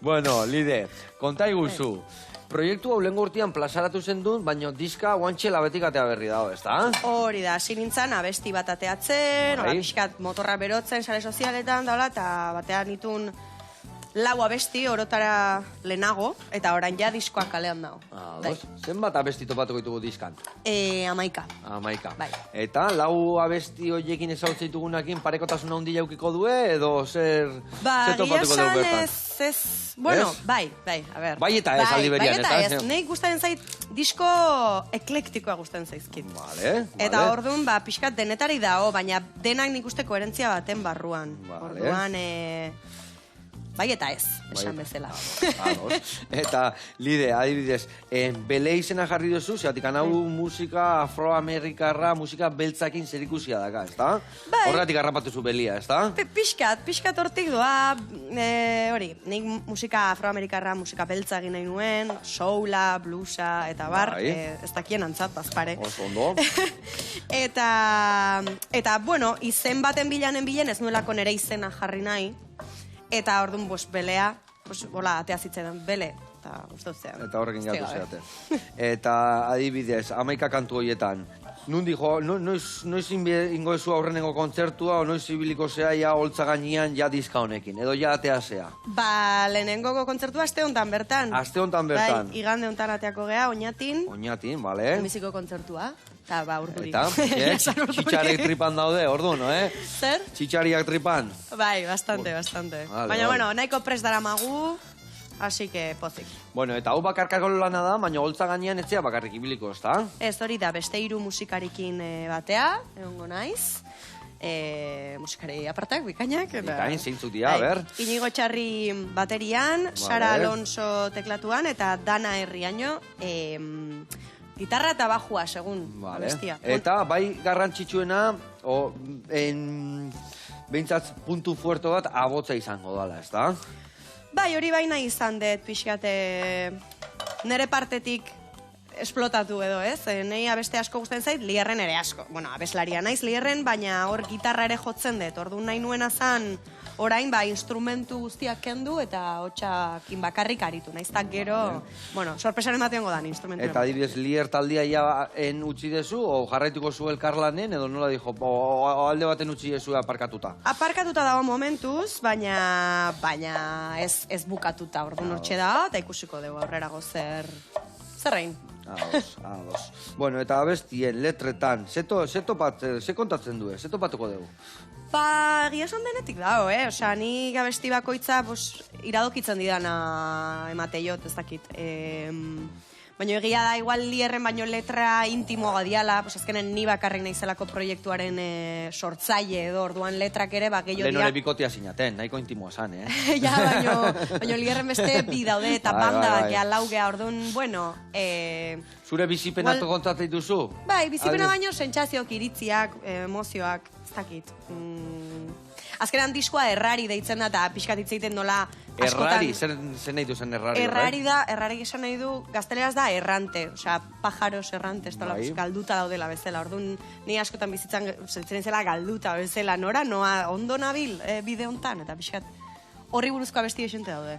Bueno, Lide, konta iguzu. Proiektu hau lehengo urtean plazaratu zen dut, baina diska guantxe labetik atea berri dago, ezta? Hori da, hasi nintzen abesti bat ateatzen, Bai. pixkat motorra berotzen, sare sozialetan, daula, eta batean nitun lau abesti orotara lehenago, eta orain ja diskoak kalean dago. Zenbat abesti topatuko ditugu diskan? 11. 11. Bai. Eta lau abesti horiekin ezautzen ditugunakin parekotasun handi jaukiko due, edo zer topatuko dugu bertan? ez, bueno, bai, a ber. Bai eta ez aldi berian, ez? Bai eta ez, nahi gustatzen zait disko eklektikoa gustatzen zaizkit. Vale. Eta orduan, pixkat denetari dago, baina denak nik uste koherentzia baten barruan. Orduan, bai eta ez, esan bezala. Eta, Lide, adibidez, bele izena jarri duzu, zeatik hau musika afroamerikarra, musika beltzakin zerikusia daka, ezta? Horregatik harrapatu zu belia, ezta? Pixkat hortik doa, hori, nik musika afroamerikarra, musika beltza egin nahi nuen, soula, bluesa, eta bar, ez dakien antzat, bazpare. Oso ondo. Eta, bueno, izen baten bilanen bilen ez nuelako nere izena jarri nahi, eta orduan, belea, hola, atea zitzen, bele, eta uste zean. Eta horrekin gatu zeate. Eta adibidez, 11 kantu horietan, nundi jo, noiz ingo ezu aurrenengo kontzertua, o noiz ibiliko zea ja holtza gainean ja diska honekin, edo ja atea zea? Lehenengo kontzertua aste hontan bertan. Aste hontan bertan. Bai, igande hontan ateako gea, Oñatin. Oñatin, bale. Biziko kontzertua. Eta, urdurik. Eta, txitxarek tripan daude, orduan, Zer? Txitxariak tripan. Bai, bastante. Baina, bueno, nahiko prest dara magu, así que pozik. Bueno, eta hau bakarkako lana da, baina holtza gainean etzea bakarrik ibiliko, ezta? Ez, hori da, beste 3 musikarikin batea, egongo naiz. Musikari apartak, bikainak. Bikain, zeintzuk dira, ber. Inigo Txarri baterian, Sara Alonso teklatuan, eta Dana Herriaño, gitarra eta bajua, segun abestia. Eta bai garrantzitsuena, behintzat puntu fuerte bat abotza izango dala, ez da? Bai, hori baina izan dut, pixkate nere partetik esplotatu edo, ez? Nei abeste asko gustatzen zait, Lierren ere asko. Bueno, abeslaria naiz Lierren, baina hor gitarra ere jotzen dut. Orduan nahi nuena zan, orain, instrumentu guztiak kendu eta hotxakin bakarrik aritu. Naiztak gero, bueno, sorpresaren batean godan instrumentu. Eta adibidez, Lier taldia jaen utzi dezu, o jarraituko zu elkarlanen, edo nola dijo, o alde baten utzi dezu aparkatuta? Aparkatuta dago momentuz, baina ez bukatuta. Orduan hortxe da, eta ikusiko dugu aurrerago zerrein. Ados. Bueno, eta abestien, letretan, ze kontatzen du, ze topatuko dugu? Egia esan denetik dago, Osea, ni abesti bakoitza iradokitzen didana emateiot, ez dakit. Baina egia da, igual Lierren baino letra intimoa diala, azkenen ni bakarrik naizelako proiektuaren sortzaile edo, orduan letrak ere, gehiago dira... Lehen bikotea zinaten, nahiko intimoa zan, Ja, baino Lierren beste bi daude, eta banda, gea lau gea, orduan, bueno... Zure bizipenatu kontatzen dituzu? Bai, bizipena baino sentsazioak, iritziak, emozioak, ez dakit. Azkenan diskoa errari deitzen da, eta pixkat hitz nola... Errari? Zer nahi du zen errari? Errari esan nahi du, gazteleraz da errante, osea, pajaros errantes, galduta daudela bezala. Orduan, ni askotan bizitzen zela galduta bezala, noa ondo nabil bide hontan, eta pixkat horri buruzko abesti esente daude.